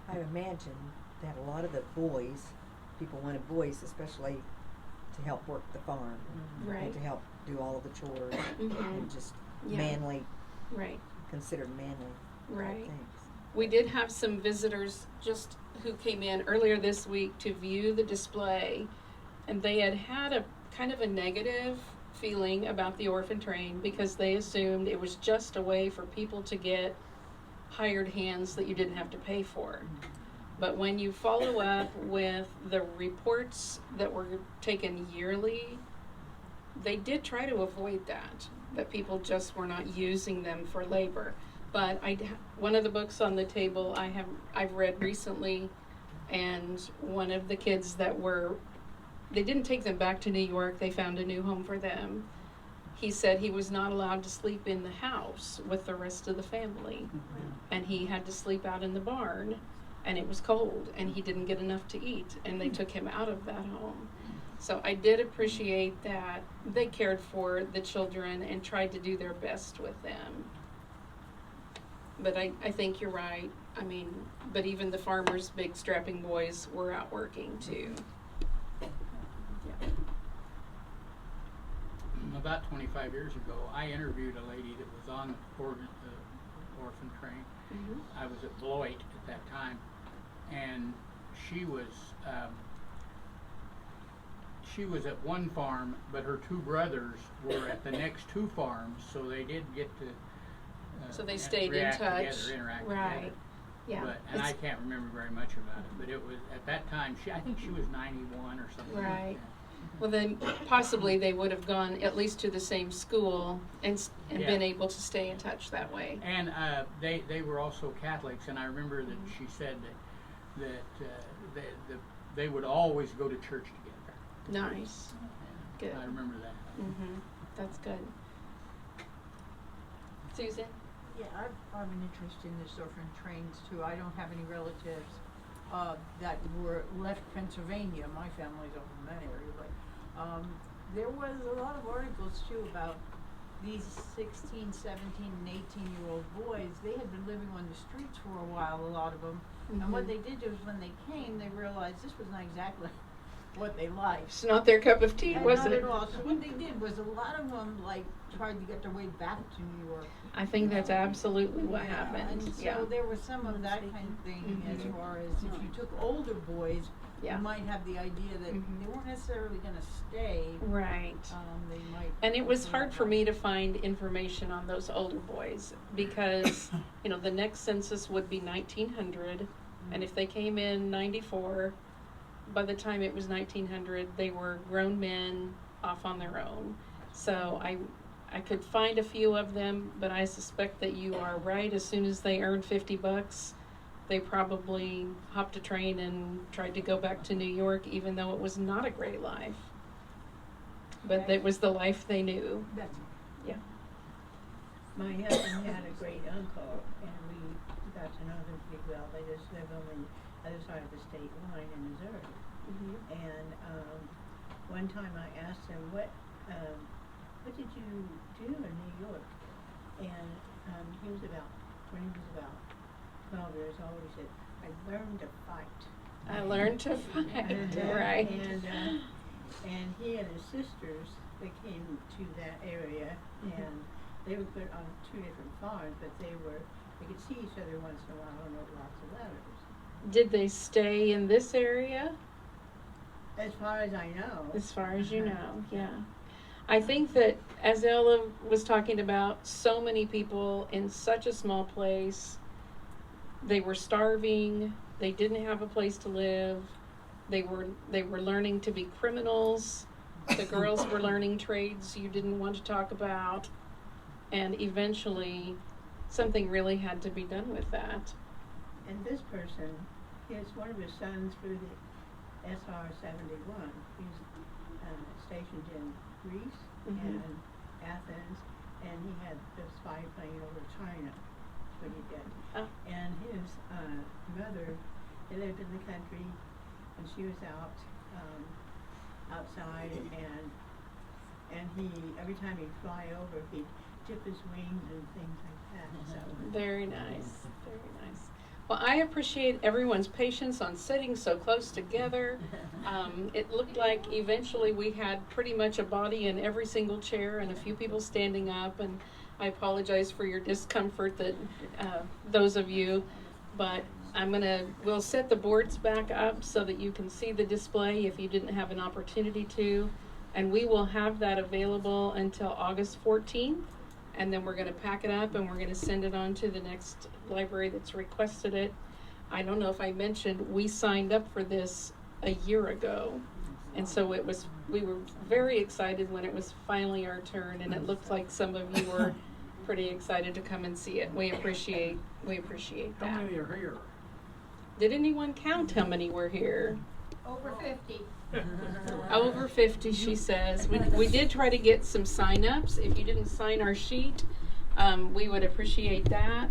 I imagine that a lot of the people wanted boys especially to help work the farm Right. and to help do all of the chores Mhm. and just Yeah. considered manly type Right. things. We did have some visitors who came in earlier this week to view the display, and they had a kind of a negative feeling about the orphan train because they assumed it was just a way for people to get hired hands that you didn't have to pay for. But when you follow up with the reports that were taken yearly, they did try to avoid that people just were not using them for labor. But one of the books on the table I've read recently, and one of the kids they didn't take them back to New York, they found a new home for them. He said he was not allowed to sleep in the house with the rest of the family, and he had to sleep out in the barn, and it was cold, and he didn't get enough to eat, and they took him out of that home. So I did appreciate that they cared for the children and tried to do their best with them. But I think you're right. I mean, but even the farmers' big strapping boys were out working too. Yeah. About 25 years ago, I interviewed a lady that was on the orphan train. Mm-hmm. I was at Beloit at that time, and she was at one farm, but her 2 brothers were at the next 2 farms, so they did get to So they stayed in react touch. together, interact Right. together. Yeah. And I can't remember very much about it, but it was, at that time, I think she was 91 or something like Right. that. Well, then possibly they would have gone at least to the same school and been Yeah. able to stay in touch that way. And they were also Catholics, and I remember that she said that they would always go to church together. Nice. Good. I remember that. That's good. Susan? Yeah, I'm an interest in this orphan trains too. I don't have any relatives that were left Pennsylvania. My family's over in that area, but there was a lot of articles too about these 16, 17, and 18-year-old boys. They had been living on the streets for a while, a lot of them. And what they did was when they came, they realized this was not exactly what they liked. It's not their cup of tea, And was not it? at all. So what they did was a lot of them like tried to get their way back to New York. I think that's absolutely what Yeah, happened. And so Yeah. there was some of that kind of thing as far as if you took older boys, Yeah. you might have the idea that they weren't necessarily going to stay. Right. They might. And it was hard for me to find information on those older boys because, you know, the next census would be 1900, and if they came in 94, by the time it was 1900, they were grown men off on their own. So I could find a few of them, but I suspect that you are right. As soon as they earned $50, they probably hopped a train and tried to go back to New York, even though it was not a great life. But it was the life they knew. That's Yeah. My husband had a great uncle, and we got to know them pretty well. They just lived on the other side of the state line in Missouri. And one time I asked him, what did you do in New York? And he was about, when he was about 12 years old, he said, I learned to fight. I learned to fight, right. And he and his sisters, they came to that area, and they were put on 2 different farms, but they could see each other once in a while and wrote lots of letters. Did they stay in this area? As far as I know. As far as you know, yeah. I think that, as Ella was talking about, so many people in such a small place, they were starving, they didn't have a place to live, they were learning to be criminals, the girls were learning trades you didn't want to talk about, and eventually something really had to be done with that. And this person, one of his sons flew the SR-71. He's stationed in Greece and Athens, and he had the spy plane over China. That's what he did. And his mother, they lived in the country, and she was outside, and he, every time he'd fly over, he'd dip his wings and things like that. So. Very nice, very nice. Well, I appreciate everyone's patience on sitting so close together. It looked like eventually we had pretty much a body in every single chair and a few people standing up, and I apologize for your discomfort, that those of you, but we'll set the boards back up so that you can see the display if you didn't have an opportunity to, and we will have that available until August 14th. And then we're going to pack it up and we're going to send it on to the next library that's requested it. I don't know if I mentioned, we signed up for this a year ago. And so we were very excited when it was finally our turn, and it looked like some of you were pretty excited to come and see it. We appreciate that. How many are here? Did anyone count how many were here? over 50. Over 50, she says. We did try to get some sign-ups. If you didn't sign our sheet, we would appreciate that.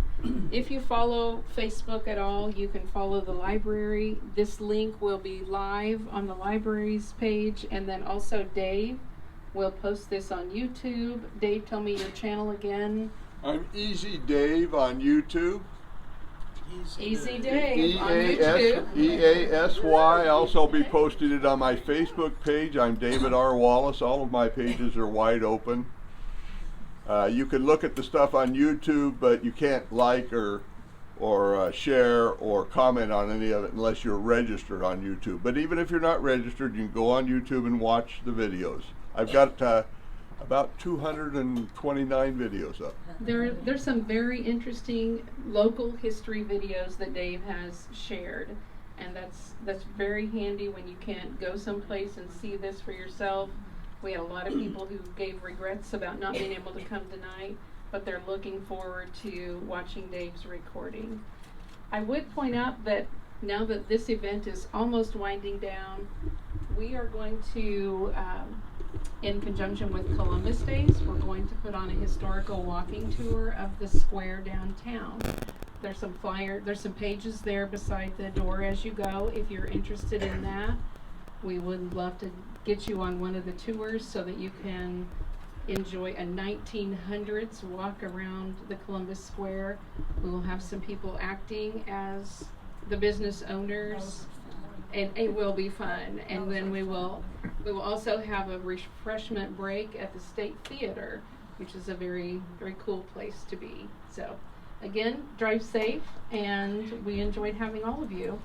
If you follow Facebook at all, you can follow the library. This link will be live on the library's page, and then also Dave will post this on YouTube. Dave, tell me your channel again. I'm Easy Dave on YouTube. Easy Dave on YouTube. EASY. Also be posting it on my Facebook page. I'm David R. Wallace. All of my pages are wide open. You can look at the stuff on YouTube, but you can't like or share or comment on any of it unless you're registered on YouTube. But even if you're not registered, you can go on YouTube and watch the videos. I've got about 229 videos up. There's some very interesting local history videos that Dave has shared, and that's very handy when you can't go someplace and see this for yourself. We had a lot of people who gave regrets about not being able to come tonight, but they're looking forward to watching Dave's recording. I would point out that now that this event is almost winding down, we are going to, in conjunction with Columbus Days, we're going to put on a historical walking tour of the square downtown. There's some pages there beside the door as you go if you're interested in that. We would love to get you on one of the tours so that you can enjoy a 1900s walk around the Columbus Square. We will have some people acting as the business owners, and it will be fun. And then we will also have a refreshment break at the State Theater, which is a very, very cool place to be. So again, drive safe, and we enjoyed having all of you.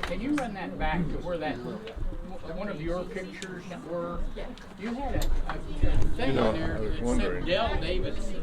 Can you run that back to where that one of your pictures were? You had a thing on there that said Dell Davis.